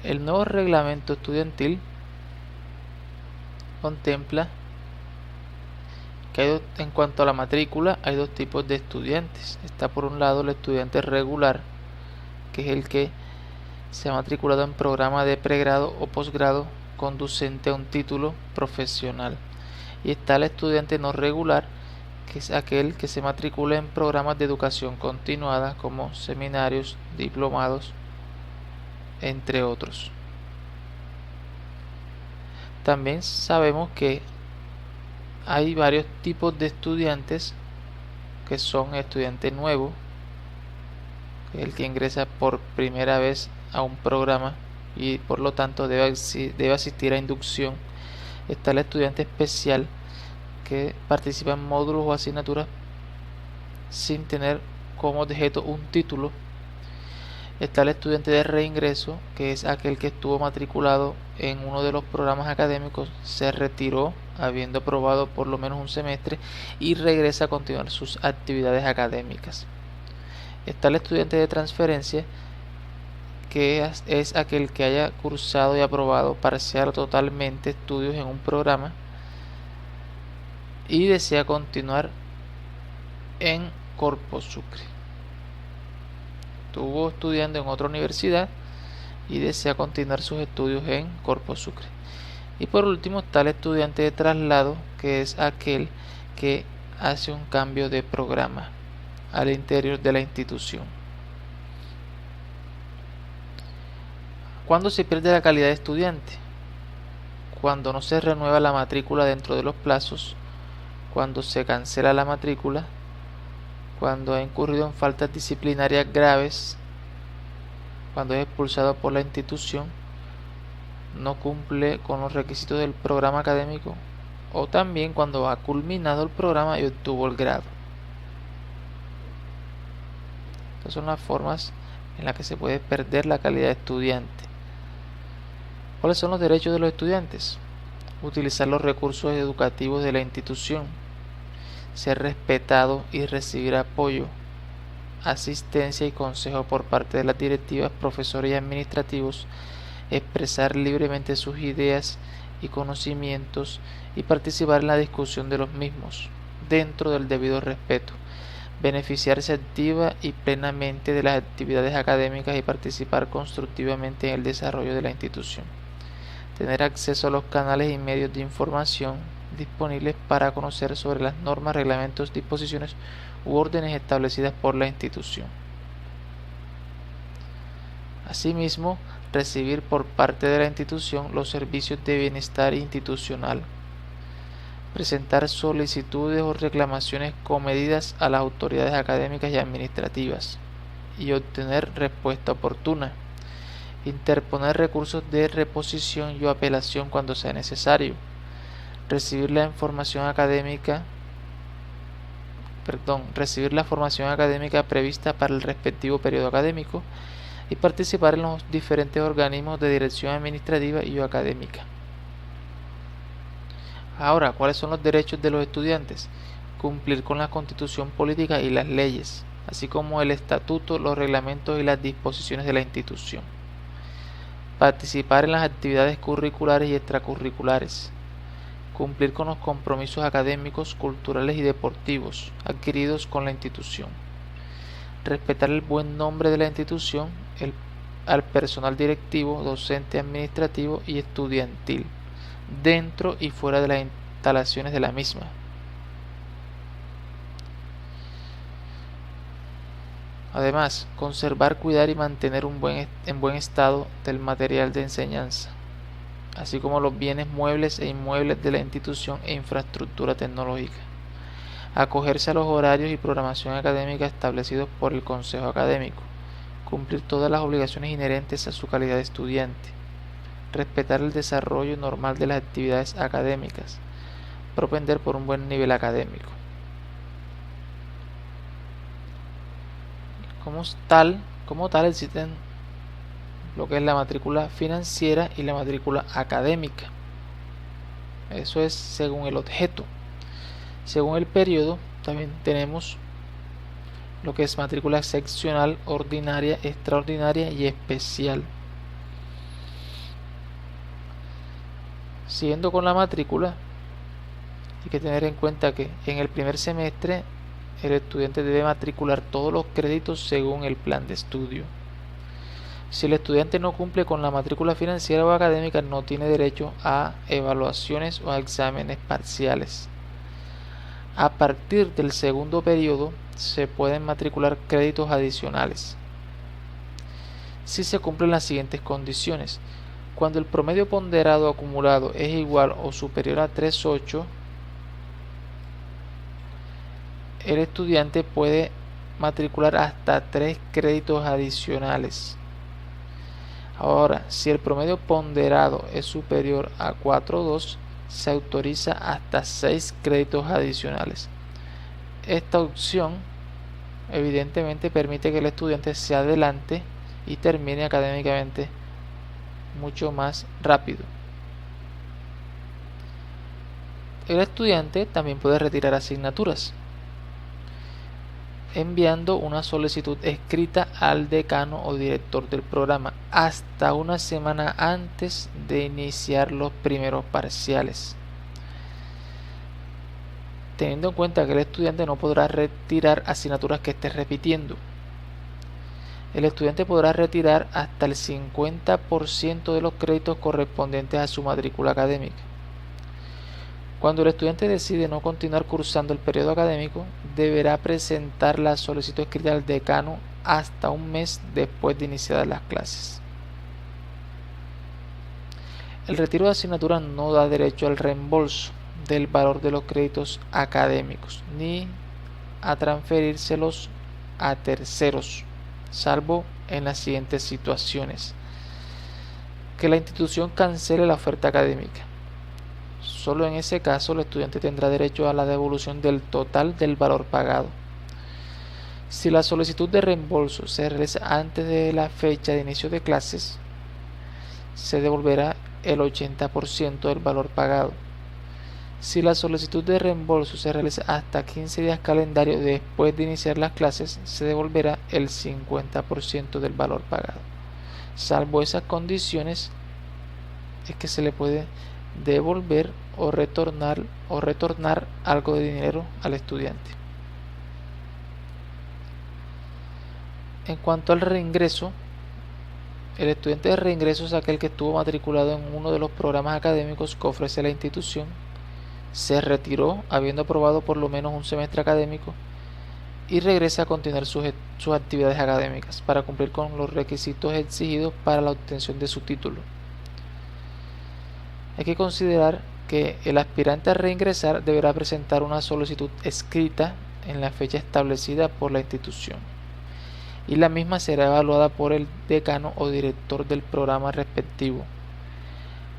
El nuevo reglamento estudiantil contempla que en cuanto a la matrícula hay dos tipos de estudiantes. Está por un lado el estudiante regular, que es el que se ha matriculado en programa de pregrado o posgrado conducente a un título profesional. Y está el estudiante no regular, que es aquel que se matricula en programas de educación continuada como seminarios, diplomados, entre otros. También sabemos que hay varios tipos de estudiantes que son estudiante nuevo, que es el que ingresa por primera vez a un programa y por lo tanto debe asistir a inducción. Está el estudiante especial, que participa en módulos o asignaturas sin tener como objeto un título. Está el estudiante de reingreso, que es aquel que estuvo matriculado en uno de los programas académicos, se retiró habiendo aprobado por lo menos un semestre y regresa a continuar sus actividades académicas. Está el estudiante de transferencia, que es aquel que haya cursado y aprobado parcial o totalmente estudios en un programa y desea continuar en Corpus Sucre. Estuvo estudiando en otra universidad y desea continuar sus estudios en Corpus Sucre. Y por último está el estudiante de traslado, que es aquel que hace un cambio de programa al interior de la institución. ¿Cuándo se pierde la calidad de estudiante? Cuando no se renueva la matrícula dentro de los plazos, cuando se cancela la matrícula, cuando ha incurrido en faltas disciplinarias graves, cuando es expulsado por la institución, no cumple con los requisitos del programa académico, o también cuando ha culminado el programa y obtuvo el grado. Estas son las formas en las que se puede perder la calidad de estudiante. ¿Cuáles son los derechos de los estudiantes? Utilizar los recursos educativos de la institución, ser respetado y recibir apoyo, asistencia y consejo por parte de las directivas, profesores y administrativos, expresar libremente sus ideas y conocimientos y participar en la discusión de los mismos, dentro del debido respeto, beneficiarse activa y plenamente de las actividades académicas y participar constructivamente en el desarrollo de la institución, tener acceso a los canales y medios de información disponibles para conocer sobre las normas, reglamentos, disposiciones u órdenes establecidas por la institución. Asimismo, recibir por parte de la institución los servicios de bienestar institucional, presentar solicitudes o reclamaciones comedidas a las autoridades académicas y administrativas y obtener respuesta oportuna, interponer recursos de reposición y apelación cuando sea necesario, recibir la formación académica prevista para el respectivo periodo académico y participar en los diferentes organismos de dirección administrativa y académica. Ahora, ¿cuáles son los derechos de los estudiantes? Cumplir con la Constitución política y las leyes, así como el estatuto, los reglamentos y las disposiciones de la institución. Participar en las actividades curriculares y extracurriculares. Cumplir con los compromisos académicos, culturales y deportivos adquiridos con la institución. Respetar el buen nombre de la institución, al personal directivo, docente, administrativo y estudiantil, dentro y fuera de las instalaciones de la misma. Además, conservar, cuidar y mantener en buen estado del material de enseñanza, así como los bienes muebles e inmuebles de la institución e infraestructura tecnológica. Acogerse a los horarios y programación académica establecidos por el Consejo Académico. Cumplir todas las obligaciones inherentes a su calidad de estudiante. Respetar el desarrollo normal de las actividades académicas. Propender por un buen nivel académico. Como tal existen lo que es la matrícula financiera y la matrícula académica. Eso es según el objeto. Según el periodo, también tenemos lo que es matrícula seccional, ordinaria, extraordinaria y especial. Siguiendo con la matrícula, hay que tener en cuenta que en el primer semestre el estudiante debe matricular todos los créditos según el plan de estudio. Si el estudiante no cumple con la matrícula financiera o académica, no tiene derecho a evaluaciones o a exámenes parciales. A partir del segundo periodo se pueden matricular créditos adicionales si se cumplen las siguientes condiciones. Cuando el promedio ponderado acumulado es igual o superior a 3.8, el estudiante puede matricular hasta 3 créditos adicionales. Ahora, si el promedio ponderado es superior a 4.2, se autoriza hasta 6 créditos adicionales. Esta opción evidentemente permite que el estudiante se adelante y termine académicamente mucho más rápido. El estudiante también puede retirar asignaturas enviando una solicitud escrita al decano o director del programa hasta una semana antes de iniciar los primeros parciales. Teniendo en cuenta que el estudiante no podrá retirar asignaturas que esté repitiendo. El estudiante podrá retirar hasta el 50% de los créditos correspondientes a su matrícula académica. Cuando el estudiante decide no continuar cursando el periodo académico, deberá presentar la solicitud escrita al decano hasta un mes después de iniciadas las clases. El retiro de asignaturas no da derecho al reembolso del valor de los créditos académicos, ni a transferírselos a terceros, salvo en las siguientes situaciones: que la institución cancele la oferta académica. Solo en ese caso el estudiante tendrá derecho a la devolución del total del valor pagado. Si la solicitud de reembolso se realiza antes de la fecha de inicio de clases, se devolverá el 80% del valor pagado. Si la solicitud de reembolso se realiza hasta 15 días calendario después de iniciar las clases, se devolverá el 50% del valor pagado. Salvo esas condiciones, es que se le puede devolver o retornar algo de dinero al estudiante. En cuanto al reingreso, el estudiante de reingreso es aquel que estuvo matriculado en uno de los programas académicos que ofrece la institución, se retiró habiendo aprobado por lo menos un semestre académico y regresa a continuar sus actividades académicas para cumplir con los requisitos exigidos para la obtención de su título. Hay que considerar que el aspirante a reingresar deberá presentar una solicitud escrita en la fecha establecida por la institución, y la misma será evaluada por el decano o director del programa respectivo.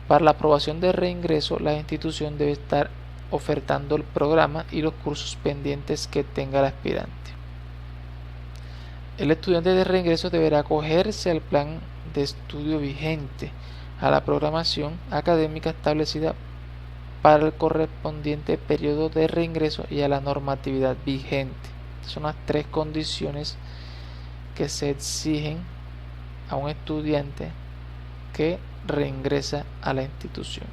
Para la aprobación de reingreso, la institución debe estar ofertando el programa y los cursos pendientes que tenga el aspirante. El estudiante de reingreso deberá acogerse al plan de estudio vigente, a la programación académica establecida para el correspondiente periodo de reingreso y a la normatividad vigente. Son las 3 condiciones que se exigen a un estudiante que reingresa a la institución.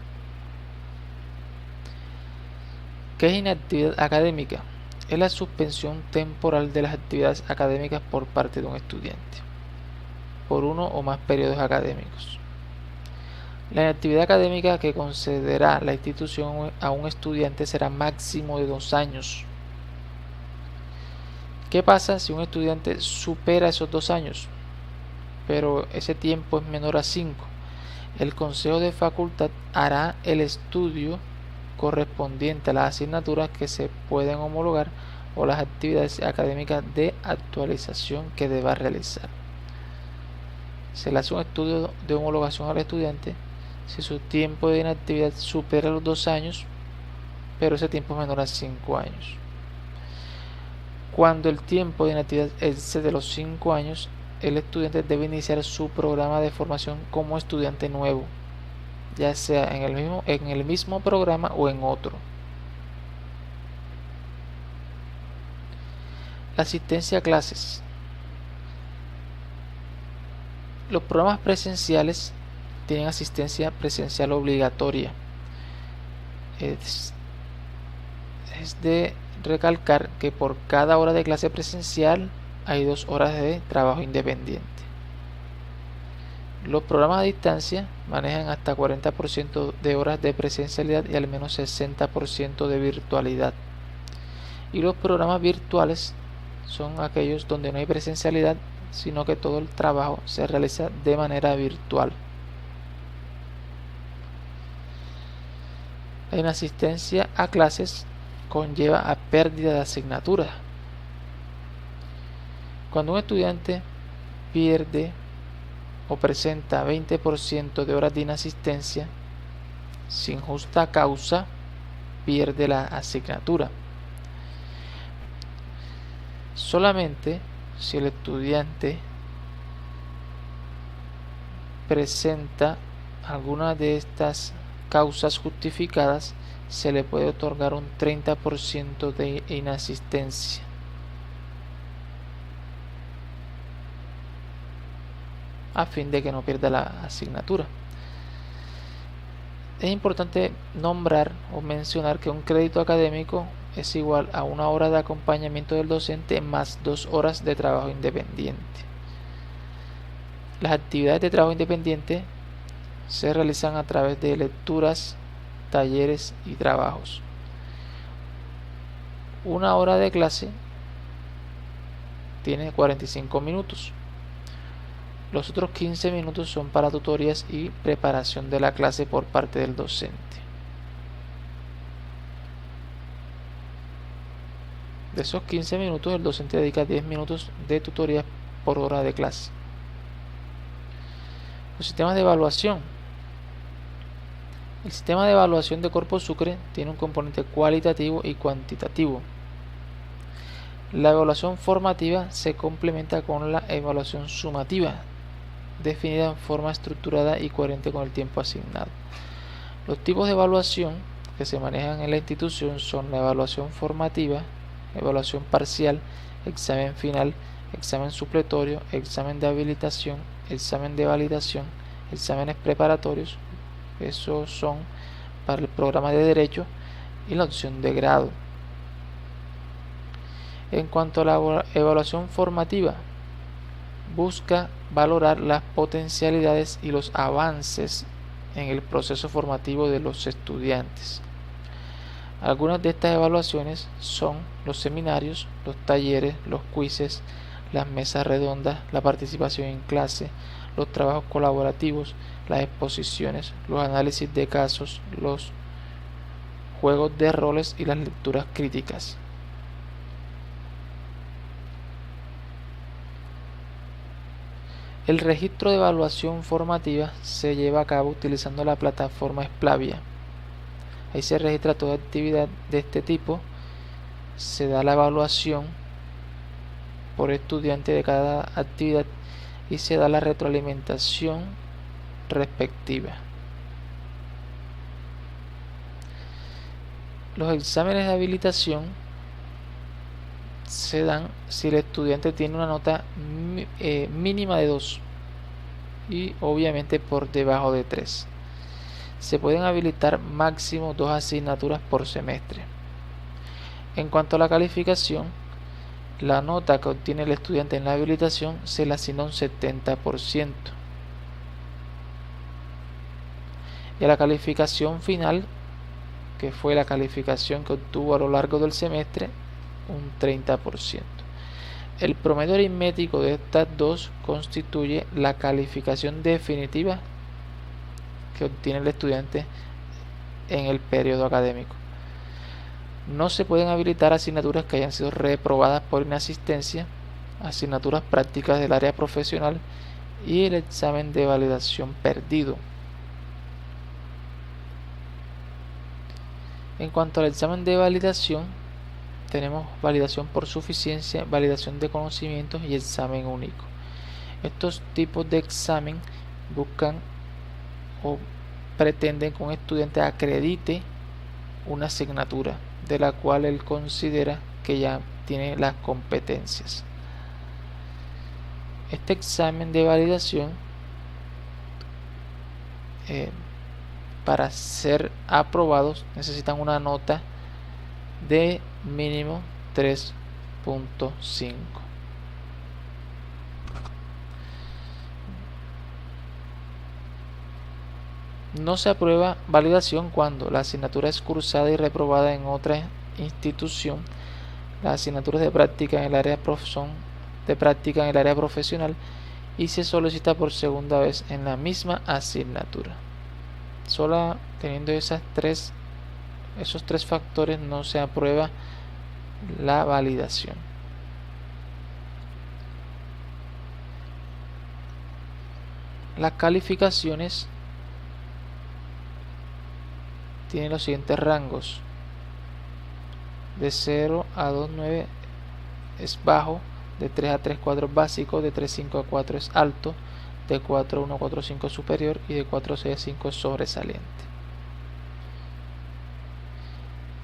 ¿Qué es inactividad académica? Es la suspensión temporal de las actividades académicas por parte de un estudiante por uno o más periodos académicos. La inactividad académica que concederá la institución a un estudiante será máximo de 2 años. ¿Qué pasa si un estudiante supera esos 2 años, pero ese tiempo es menor a 5? El Consejo de Facultad hará el estudio correspondiente a las asignaturas que se pueden homologar o las actividades académicas de actualización que deba realizar. Se le hace un estudio de homologación al estudiante si su tiempo de inactividad supera los 2 años, pero ese tiempo es menor a 5 años. Cuando el tiempo de inactividad excede los 5 años, el estudiante debe iniciar su programa de formación como estudiante nuevo, ya sea en el mismo programa o en otro. La asistencia a clases. Los programas presenciales tienen asistencia presencial obligatoria. es de recalcar que por cada hora de clase presencial hay 2 horas de trabajo independiente. Los programas a distancia manejan hasta 40% de horas de presencialidad y al menos 60% de virtualidad. Y los programas virtuales son aquellos donde no hay presencialidad, sino que todo el trabajo se realiza de manera virtual. La inasistencia a clases conlleva a pérdida de asignaturas. Cuando un estudiante pierde o presenta 20% de horas de inasistencia sin justa causa, pierde la asignatura. Solamente si el estudiante presenta alguna de estas causas justificadas, se le puede otorgar un 30% de inasistencia. A fin de que no pierda la asignatura. Es importante nombrar o mencionar que un crédito académico es igual a 1 hora de acompañamiento del docente más 2 horas de trabajo independiente. Las actividades de trabajo independiente se realizan a través de lecturas, talleres y trabajos. 1 hora de clase tiene 45 minutos. Los otros 15 minutos son para tutorías y preparación de la clase por parte del docente. De esos 15 minutos, el docente dedica 10 minutos de tutorías por hora de clase. Los sistemas de evaluación. El sistema de evaluación de Corpus Sucre tiene un componente cualitativo y cuantitativo. La evaluación formativa se complementa con la evaluación sumativa, definida en forma estructurada y coherente con el tiempo asignado. Los tipos de evaluación que se manejan en la institución son la evaluación formativa, evaluación parcial, examen final, examen supletorio, examen de habilitación, examen de validación, exámenes preparatorios, esos son para el programa de Derecho, y la opción de grado. En cuanto a la evaluación formativa, busca valorar las potencialidades y los avances en el proceso formativo de los estudiantes. Algunas de estas evaluaciones son los seminarios, los talleres, los quizzes, las mesas redondas, la participación en clase, los trabajos colaborativos, las exposiciones, los análisis de casos, los juegos de roles y las lecturas críticas. El registro de evaluación formativa se lleva a cabo utilizando la plataforma Splavia. Ahí se registra toda actividad de este tipo, se da la evaluación por estudiante de cada actividad y se da la retroalimentación respectiva. Los exámenes de habilitación se dan si el estudiante tiene una nota mínima de 2 y obviamente por debajo de 3. Se pueden habilitar máximo 2 asignaturas por semestre. En cuanto a la calificación, la nota que obtiene el estudiante en la habilitación se le asigna un 70%. Y a la calificación final, que fue la calificación que obtuvo a lo largo del semestre, un 30%. El promedio aritmético de estas dos constituye la calificación definitiva que obtiene el estudiante en el periodo académico. No se pueden habilitar asignaturas que hayan sido reprobadas por inasistencia, asignaturas prácticas del área profesional y el examen de validación perdido. En cuanto al examen de validación, tenemos validación por suficiencia, validación de conocimientos y examen único. Estos tipos de examen buscan o pretenden que un estudiante acredite una asignatura de la cual él considera que ya tiene las competencias. Este examen de validación para ser aprobados necesitan una nota de mínimo 3.5. No se aprueba validación cuando la asignatura es cursada y reprobada en otra institución. Las asignaturas de práctica en el área son de práctica en el área profesional y se solicita por segunda vez en la misma asignatura. Solo teniendo esos tres factores no se aprueba la validación. Las calificaciones tienen los siguientes rangos: de 0 a 2.9 es bajo, de 3 a 3.4 es básico, de 3.5 a 4 es alto, de 4 a 1 a 4.5 es superior y de 4 a 6 a 5 es sobresaliente.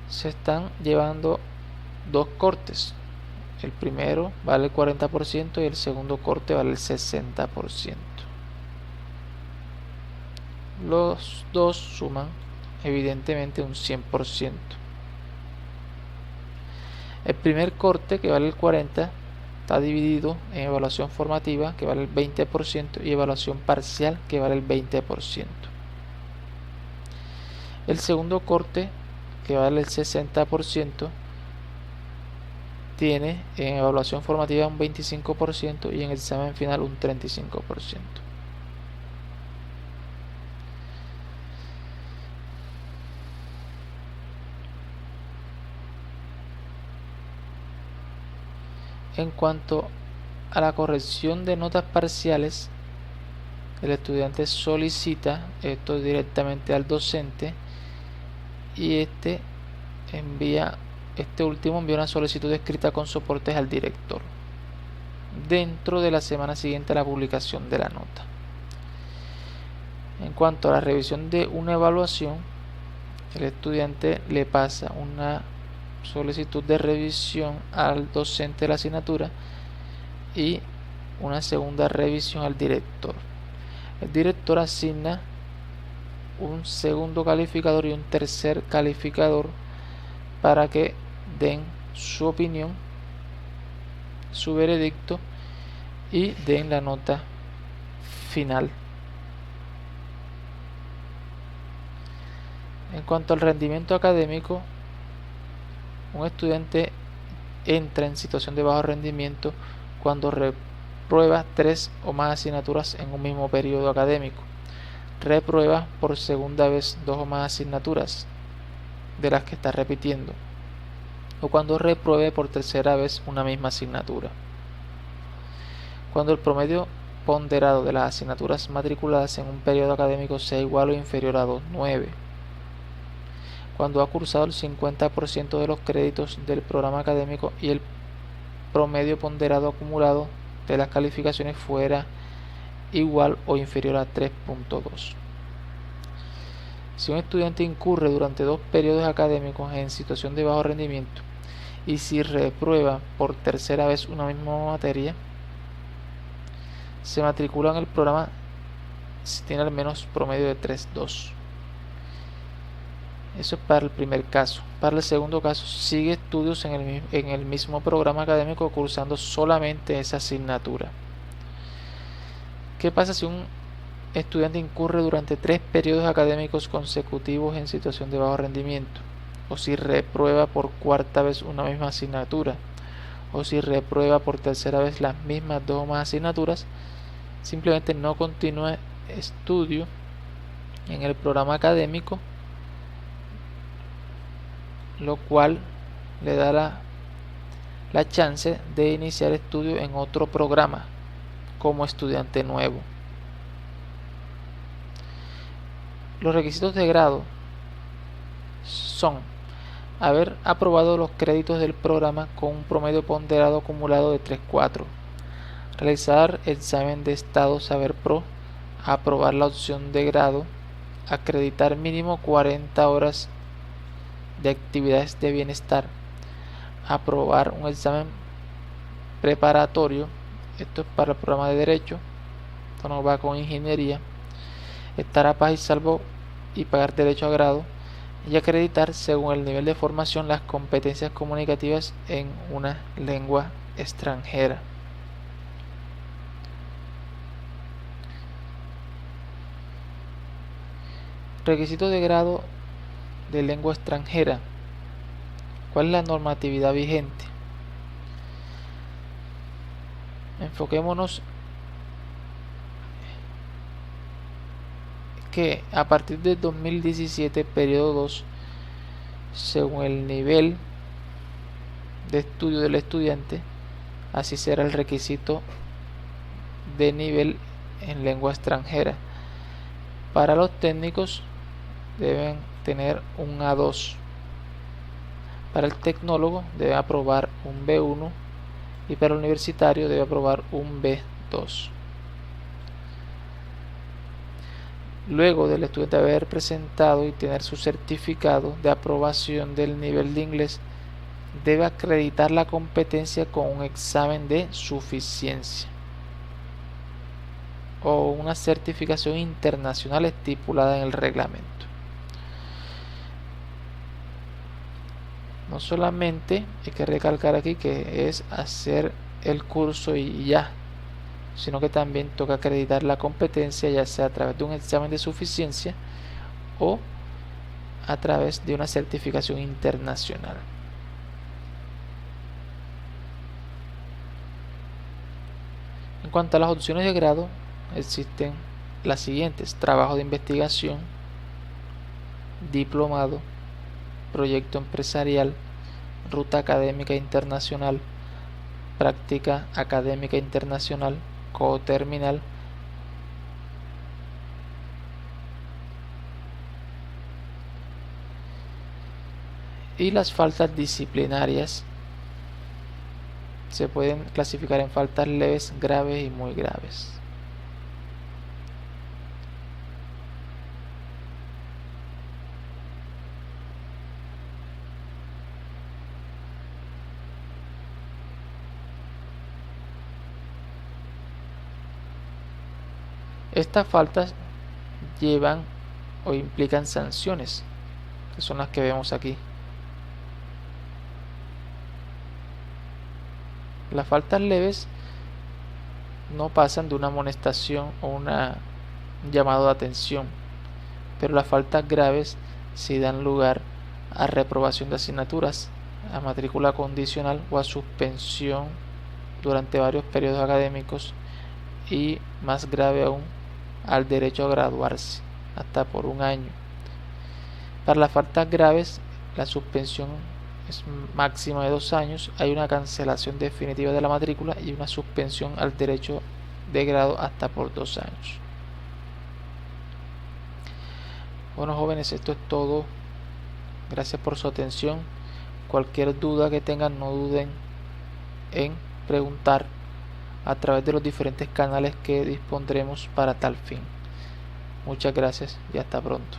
Se están llevando dos cortes. El primero vale el 40% y el segundo corte vale el 60%. Los dos suman evidentemente un 100%. El primer corte, que vale el 40%, está dividido en evaluación formativa, que vale el 20%, y evaluación parcial, que vale el 20%. El segundo corte, que vale el 60%, tiene en evaluación formativa un 25% y en el examen final un 35%. En cuanto a la corrección de notas parciales, el estudiante solicita esto directamente al docente y este último envía una solicitud escrita con soportes al director dentro de la semana siguiente a la publicación de la nota. En cuanto a la revisión de una evaluación, el estudiante le pasa una solicitud de revisión al docente de la asignatura y una segunda revisión al director. El director asigna un segundo calificador y un tercer calificador para que den su opinión, su veredicto y den la nota final. En cuanto al rendimiento académico, un estudiante entra en situación de bajo rendimiento cuando reprueba 3 o más asignaturas en un mismo periodo académico, reprueba por segunda vez 2 o más asignaturas de las que está repitiendo, o cuando repruebe por tercera vez una misma asignatura. Cuando el promedio ponderado de las asignaturas matriculadas en un periodo académico sea igual o inferior a 2.9. Cuando ha cursado el 50% de los créditos del programa académico y el promedio ponderado acumulado de las calificaciones fuera igual o inferior a 3.2. Si un estudiante incurre durante 2 periodos académicos en situación de bajo rendimiento y si reprueba por tercera vez una misma materia, se matricula en el programa si tiene al menos promedio de 3.2. Eso es para el primer caso. Para el segundo caso, sigue estudios en el mismo programa académico cursando solamente esa asignatura. ¿Qué pasa si un estudiante incurre durante 3 periodos académicos consecutivos en situación de bajo rendimiento? O si reprueba por cuarta vez una misma asignatura, o si reprueba por tercera vez las mismas 2 o más asignaturas, simplemente no continúa estudio en el programa académico, lo cual le da la chance de iniciar estudio en otro programa como estudiante nuevo. Los requisitos de grado son haber aprobado los créditos del programa con un promedio ponderado acumulado de 3.4, realizar examen de estado Saber Pro, aprobar la opción de grado, acreditar mínimo 40 horas de actividades de bienestar, aprobar un examen preparatorio, esto es para el programa de derecho, esto no va con ingeniería, estar a paz y salvo y pagar derecho a grado y acreditar según el nivel de formación las competencias comunicativas en una lengua extranjera. Requisitos de grado de lengua extranjera. ¿Cuál es la normatividad vigente? Enfoquémonos que a partir de 2017, periodo 2, según el nivel de estudio del estudiante, así será el requisito de nivel en lengua extranjera. Para los técnicos deben tener un A2. Para el tecnólogo debe aprobar un B1 y para el universitario debe aprobar un B2. Luego del estudiante haber presentado y tener su certificado de aprobación del nivel de inglés, debe acreditar la competencia con un examen de suficiencia o una certificación internacional estipulada en el reglamento. No solamente hay que recalcar aquí que es hacer el curso y ya, sino que también toca acreditar la competencia, ya sea a través de un examen de suficiencia o a través de una certificación internacional. En cuanto a las opciones de grado, existen las siguientes: trabajo de investigación, diplomado, proyecto empresarial, ruta académica internacional, práctica académica internacional, coterminal, y las faltas disciplinarias se pueden clasificar en faltas leves, graves y muy graves. Estas faltas llevan o implican sanciones, que son las que vemos aquí. Las faltas leves no pasan de una amonestación o un llamado de atención, pero las faltas graves sí dan lugar a reprobación de asignaturas, a matrícula condicional o a suspensión durante varios periodos académicos y, más grave aún, al derecho a graduarse hasta por un año. Para las faltas graves, la suspensión es máxima de 2 años, hay una cancelación definitiva de la matrícula y una suspensión al derecho de grado hasta por 2 años. Bueno, jóvenes, esto es todo. Gracias por su atención. Cualquier duda que tengan, no duden en preguntar a través de los diferentes canales que dispondremos para tal fin. Muchas gracias y hasta pronto.